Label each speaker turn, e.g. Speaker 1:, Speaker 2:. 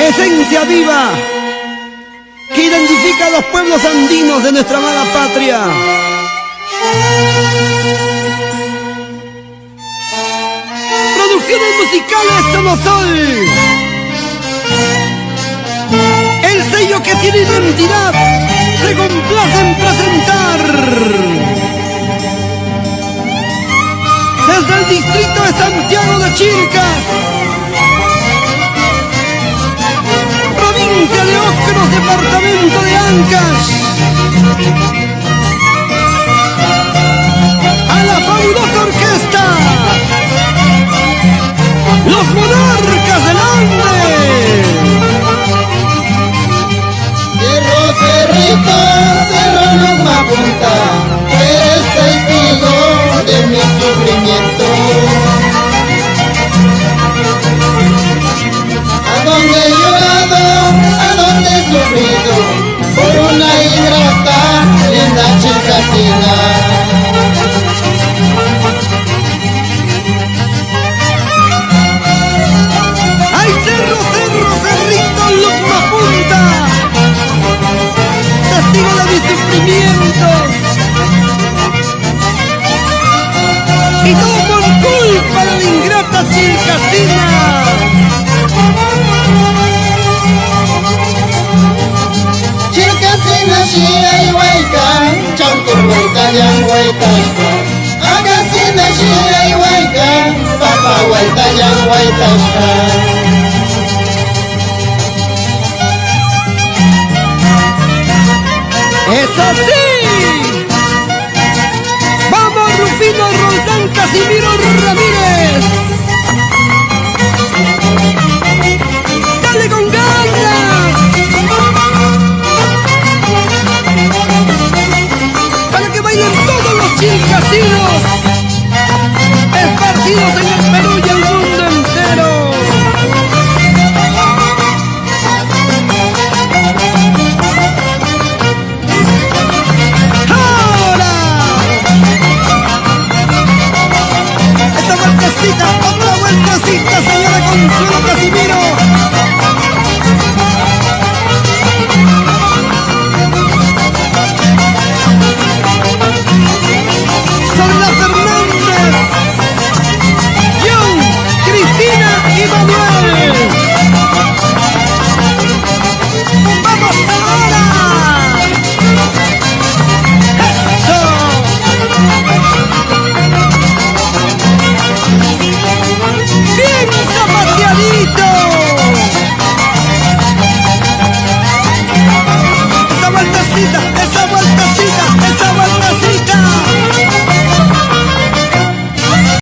Speaker 1: esencia viva que identifica a los pueblos andinos de nuestra amada patria. Producciones musicales Somosol, el sello que tiene identidad, se complace en presentar. Desde el distrito de Santiago de Chilcas, provincia de Ocros, departamento de Ancash, a la fabulosa orquesta Los Monarcas del Ande.
Speaker 2: Cerro, cerrito, cerro Luma Punta, eres testigo de mi sufrimiento. A donde he llorado, a donde he sufrido, por una ingrata, linda chicasina.
Speaker 1: ¡Ay, cerro, cerro, cerrito, Luma Punta! Testigo de mis sufrimientos. Y todo por culpa de la ingrata chilcasina.
Speaker 2: Chilcasina, shia y huayca, chantur huayca, yan huayca. Agasina, shia y huayca, papa huayca, yan huayca.
Speaker 1: ¡Eso sí! ¡Vamos, Rufino Roldán, Casimiro Ramírez! ¡Dale con ganas! Para que bailen todos los chilcasinos esparcidos en el Perú y el mundo entero. Otra vueltecita, señora Consuelo Casimiro. Soledad Fernández, John, Cristina y Manuel. ¡Vamos ahora! ¡Eso! ¡Bien zapateadito! Esta vueltecita